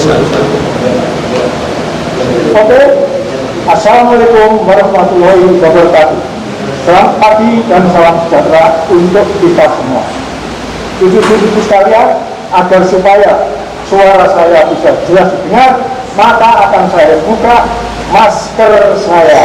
Oke, Assalamualaikum warahmatullahi wabarakatuh. Selamat pagi dan salam sejahtera untuk kita semua. Cucu-cucu sekalian, agar supaya suara saya bisa jelas didengar, maka akan saya buka masker saya.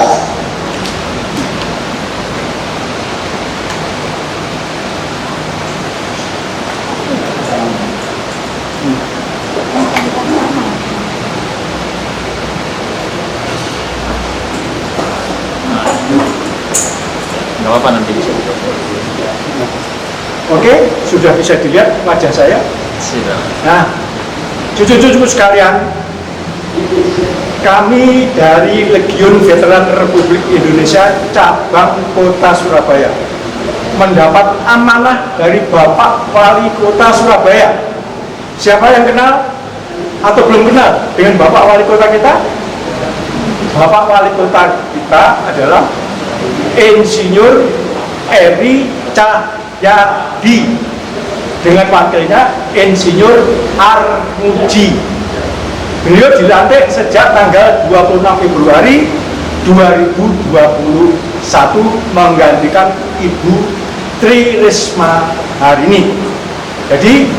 Nggak apa-apa nanti bisa. Oke, sudah bisa dilihat wajah saya. Sudah. Nah, cucu-cucu sekalian, kami dari Legiun Veteran Republik Indonesia cabang Kota Surabaya mendapat amanah dari Bapak Wali Kota Surabaya. Siapa yang kenal atau belum kenal dengan Bapak Wali Kota kita? Bapak Wali Kota kita adalah Insinyur Eri Cahyadi dengan wakilnya Insinyur Armuji. Beliau dilantik sejak tanggal 26 Februari 2021 menggantikan Ibu Tri Risma hari ini. Jadi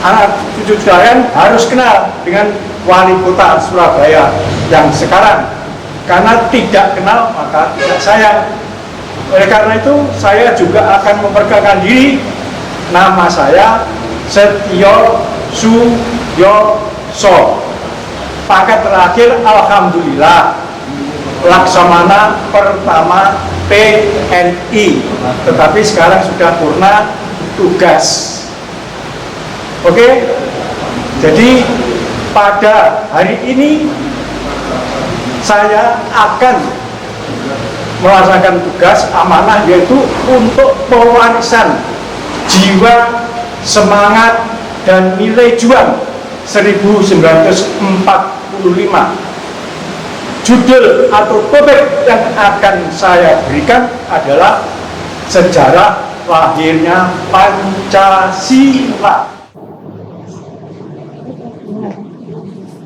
anak cucu sekalian harus kenal dengan Wali Kota Surabaya yang sekarang. Karena tidak kenal maka tidak sayang. Oleh karena itu saya juga akan memperkenalkan diri. Nama saya Setio Suyoso. Pangkat terakhir alhamdulillah Laksamana pertama TNI. Tetapi sekarang sudah purna tugas. Oke. Jadi pada hari ini saya akan melaksanakan tugas amanah, yaitu untuk pewarisan jiwa, semangat, dan nilai juang 1945. Judul atau topik yang akan saya berikan adalah sejarah lahirnya Pancasila.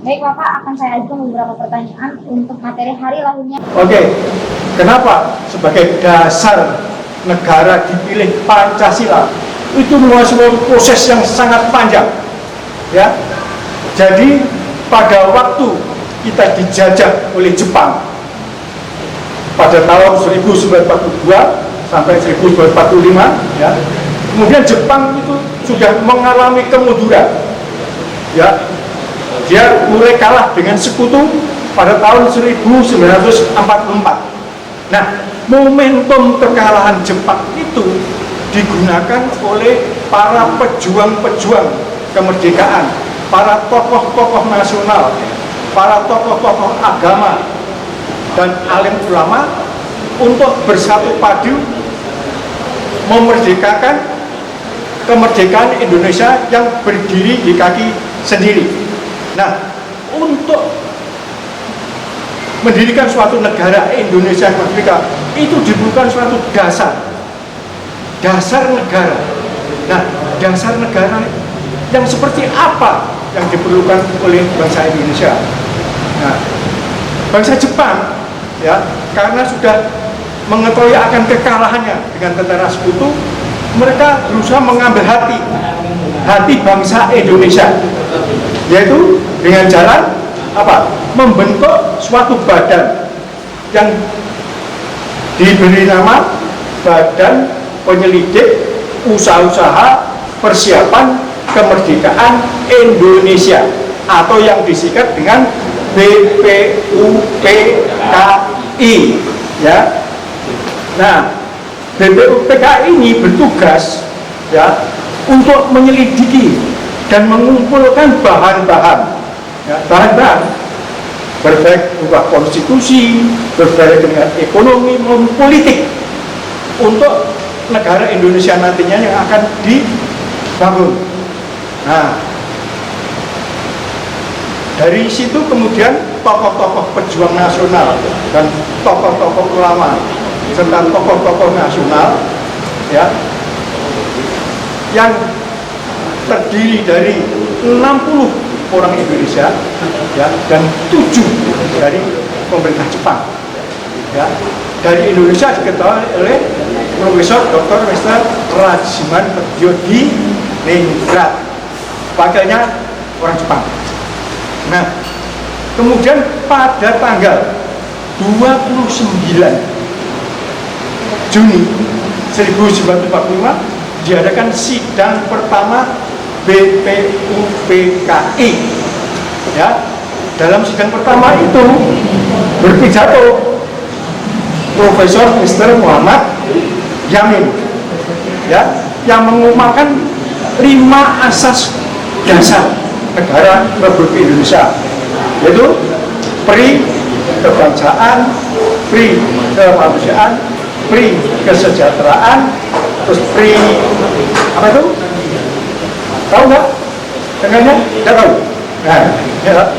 Baik Bapak, akan saya ajukan beberapa pertanyaan untuk materi hari lahirnya. Oke, kenapa sebagai dasar negara dipilih Pancasila? Itu melalui proses yang sangat panjang, ya. Jadi pada waktu kita dijajah oleh Jepang pada tahun 1942 sampai 1945, ya. Kemudian Jepang itu sudah mengalami kemunduran, ya. Dia mulai kalah dengan sekutu pada tahun 1944. Nah, momentum kekalahan Jepang itu digunakan oleh para pejuang-pejuang kemerdekaan, para tokoh-tokoh nasional, para tokoh-tokoh agama, dan alim ulama untuk bersatu padu memerdekakan kemerdekaan Indonesia yang berdiri di kaki sendiri. Nah, untuk mendirikan suatu negara Indonesia merdeka itu dibutuhkan suatu dasar negara. Nah, dasar negara yang seperti apa yang diperlukan oleh bangsa Indonesia? Nah, bangsa Jepang, ya, karena sudah mengetahui akan kekalahannya dengan tentara sekutu, mereka berusaha mengambil hati bangsa Indonesia, yaitu dengan jalan apa? Membentuk suatu badan yang diberi nama Badan Penyelidik Usaha-usaha Persiapan Kemerdekaan Indonesia, atau yang disingkat dengan BPUPKI, ya. Nah, BPUPKI ini bertugas, ya, untuk menyelidiki dan mengumpulkan bahan-bahan, ya, bahan-bahan berbaik berupa konstitusi, berbaik dengan ekonomi maupun politik untuk negara Indonesia nantinya yang akan dibangun. Nah, dari situ kemudian tokoh-tokoh pejuang nasional dan tokoh-tokoh ulama serta tokoh-tokoh nasional, ya, yang terdiri dari 60 orang Indonesia, ya, dan 7 dari pemerintah Jepang. Ya. Dari Indonesia diketahui oleh Profesor Dr. Mr. Rajiman Tedjo di Ningrat, wakilnya orang Jepang. Nah, kemudian pada tanggal 29 Juni 1945 diadakan sidang pertama BPUPKI. Ya, dalam sidang pertama itu berpidato Profesor Mr. Muhammad Yamin, ya, yang mengumumkan 5 asas dasar negara Republik Indonesia, yaitu pri kebangsaan, pri kemanusiaan, pri kesejahteraan, terus pri apa itu? Tahu nggak? Dengarnya? Nggak tahu. Nah, ya.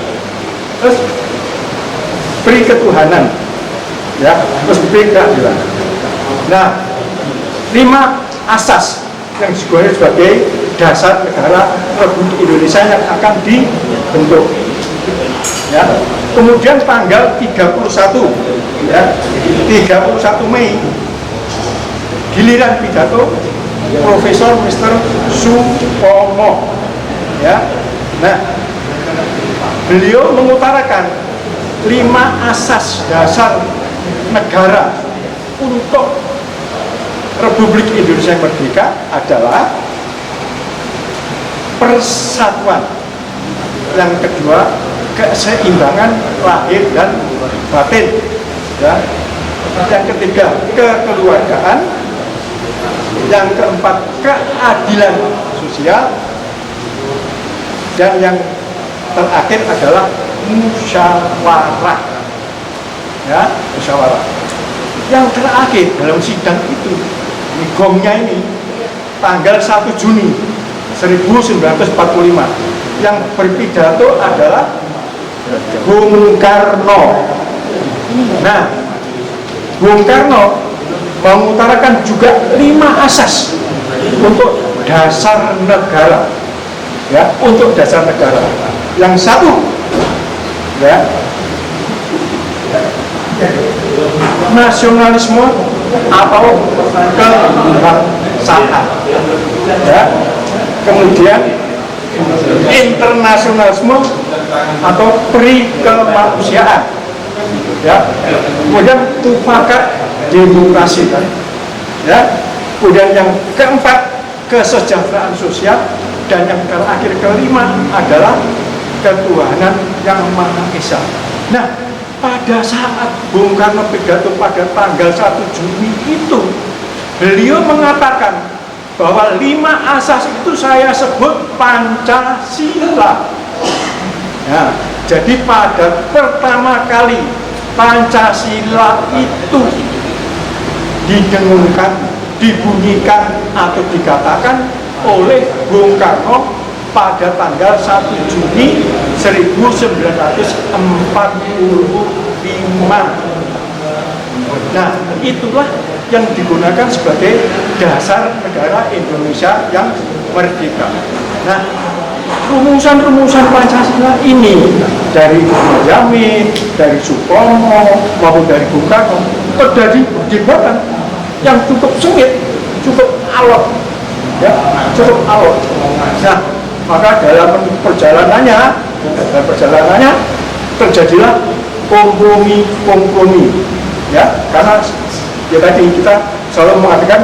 Terus pri ketuhanan, ya, terus pri keadilan. Nah, 5 asas yang disebut sebagai dasar negara Republik Indonesia yang akan dibentuk. Ya. Kemudian tanggal 31, ya, 31 Mei giliran pidato Profesor Mr. Supomo. Ya. Nah, beliau mengutarakan 5 asas dasar negara untuk Republik Indonesia yang merdeka adalah persatuan, yang kedua keseimbangan lahir dan batin, ya, yang ketiga kekeluargaan, yang keempat keadilan sosial, dan yang terakhir adalah musyawarah, ya, musyawarah. Yang terakhir dalam sidang itu, gongnya ini tanggal 1 Juni 1945 yang berpidato adalah Bung Karno. Nah, Bung Karno mengutarakan juga 5 asas untuk dasar negara, ya, untuk dasar negara. Yang satu, ya, nasionalisme atau kebangsaan, ya. Kemudian internasionalisme atau pri kemanusiaan, ya. Kemudian mufakat demokrasi, ya. Kemudian yang keempat kesejahteraan sosial, dan yang terakhir kelima adalah ketuhanan yang Maha Esa. Nah, pada saat Bung Karno pidato pada tanggal 1 Juni itu, beliau mengatakan bahwa 5 asas itu saya sebut Pancasila. Nah, jadi pada pertama kali Pancasila itu didengungkan, dibunyikan atau dikatakan oleh Bung Karno pada tanggal 1 Juni 1945. Nah, itulah yang digunakan sebagai dasar negara Indonesia yang merdeka. Nah, rumusan-rumusan Pancasila ini dari Muhammad Yamin, dari Supomo, maupun dari Bung Karno terjadi perdebatan yang cukup sengit, cukup alot, ya, cukup alot. Nah, maka dalam perjalanannya terjadilah kompromi, ya, karena ya tadi kita selalu mengatakan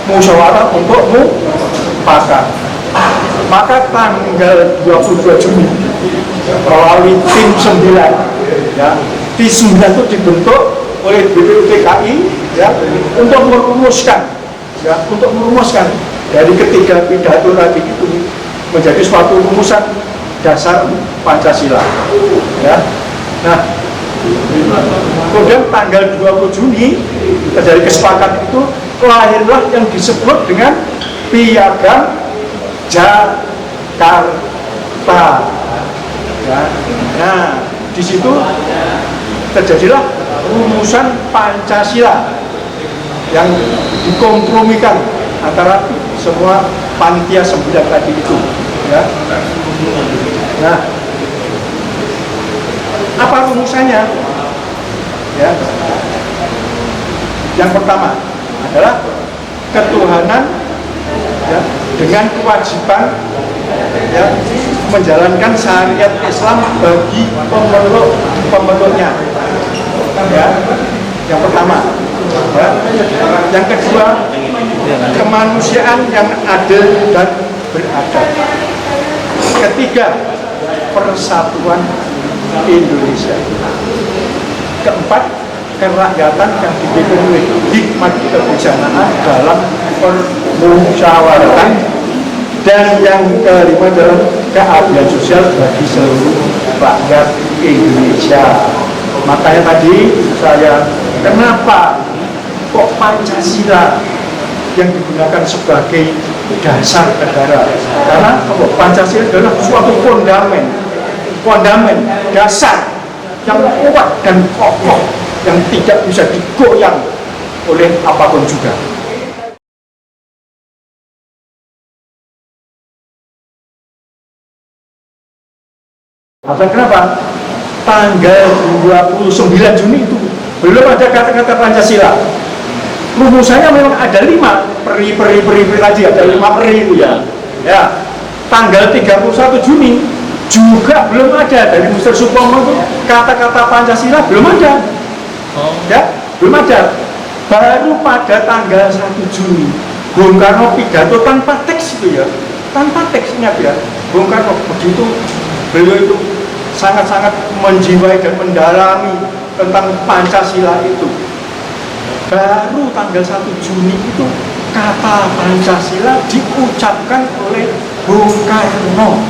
musyawarah untuk mufakat. Maka tanggal 22 Juni melalui tim 9, ya, tim 9 itu dibentuk oleh BPUPKI, ya, untuk merumuskan dari ketiga pidato tadi itu menjadi suatu rumusan dasar Pancasila, ya. Nah, kemudian tanggal 20 Juni terjadi kesepakatan itu, lahirlah yang disebut dengan Piagam Jakarta, ya. Nah, di situ terjadilah rumusan Pancasila yang dikompromikan antara semua panitia 9 tadi itu, ya. Nah, Apa rumusannya? Ya. Yang pertama adalah ketuhanan, ya, dengan kewajiban, ya, menjalankan syariat Islam bagi pemeluknya. Ya. Yang pertama, ya. Yang kedua, kemanusiaan yang adil dan beradab. Ketiga, persatuan Indonesia. Keempat, kerakyatan yang dipimpin oleh hikmat kebijaksanaan dalam permusyawaratan. Dan yang kelima adalah keadilan sosial bagi seluruh rakyat Indonesia. Makanya tadi saya, kenapa kok Pancasila yang digunakan sebagai dasar negara? Karena Pancasila adalah suatu fondamen dasar yang kuat dan kokoh, yang tidak bisa digoyang oleh apapun juga. Kenapa? Tanggal 29 Juni itu belum ada kata-kata Pancasila. Rumusannya memang ada 5 peri tadi, ada 5 peri itu ya. Ya. Tanggal 31 Juni juga belum ada dari Mr. Supomo itu kata-kata Pancasila belum ada. Ya, belum ada. Baru pada tanggal 1 Juni Bung Karno pidato tanpa teks itu ya. Tanpa teksnya ya. Bung Karno begitu beliau itu sangat-sangat menjiwai dan mendalami tentang Pancasila itu. Baru tanggal 1 Juni itu kata Pancasila diucapkan oleh Bung Karno.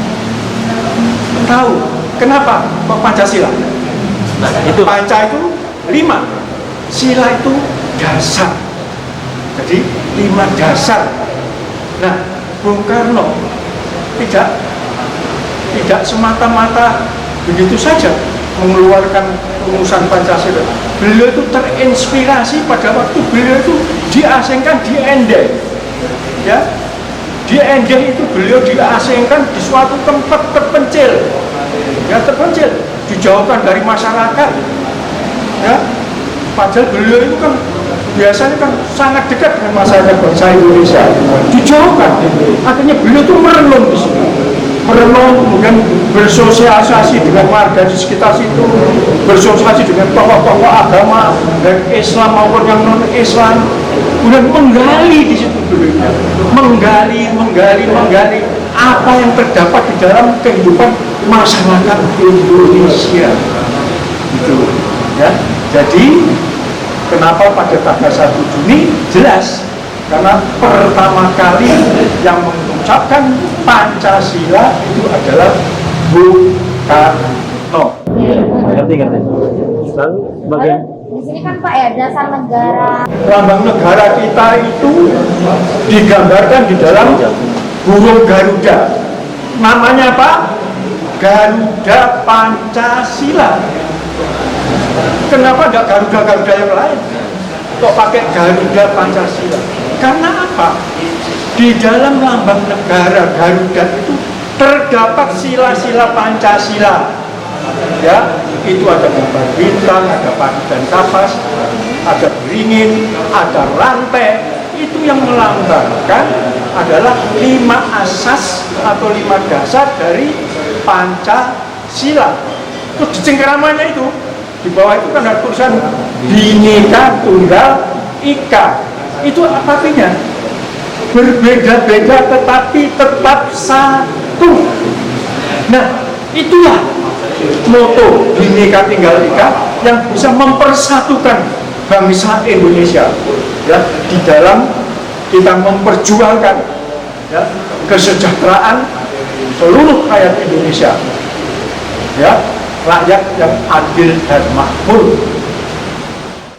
Tahu kenapa kok Pancasila? Nah, itu Panca itu 5, sila itu dasar. Jadi 5 dasar. Nah, Bung Karno tidak semata-mata begitu saja mengeluarkan rumusan Pancasila. Beliau itu terinspirasi pada waktu beliau itu diasingkan di Ende. Ya, di Ende itu beliau diasingkan di suatu tempat terpencil. Ya, terpencil, dijauhkan dari masyarakat. Ya, padahal beliau itu kan biasanya kan sangat dekat dengan masyarakat bangsa Indonesia. Dijauhkan. Akhirnya beliau itu merenung di sini. Merenung, kemudian bersosialisasi dengan warga di sekitar situ, bersosialisasi dengan tokoh-tokoh agama dan Islam maupun yang non Islam, kemudian menggali di situ dulu, menggali apa yang terdapat di dalam kehidupan masyarakat Indonesia, gitu, ya. Jadi kenapa pada tanggal 1 Juni jelas? Karena pertama kali yang mengucapkan Pancasila itu adalah Bung Karno. ngerti. Lalu bagian Di sini kan Pak ya, dasar negara. Lambang negara kita itu digambarkan di dalam burung Garuda. Namanya apa? Garuda Pancasila. Kenapa tidak Garuda yang lain? Kok pakai Garuda Pancasila? Karena apa? Di dalam lambang negara Garuda itu terdapat sila-sila Pancasila. Ya, itu ada gambar bintang, ada padi dan kapas, ada beringin, ada rantai. Itu yang melambangkan adalah 5 asas atau 5 dasar dari Pancasila. Terus di cengkeramannya itu, di bawah itu kan ada tulisan Bhinneka Tunggal Ika. Itu apa artinya? Berbeda-beda tetapi tetap satu. Nah, itulah moto Bhinneka Tunggal Ika yang bisa mempersatukan bangsa Indonesia, ya, di dalam kita memperjuangkan, ya, kesejahteraan seluruh rakyat Indonesia, ya, rakyat yang adil dan makmur.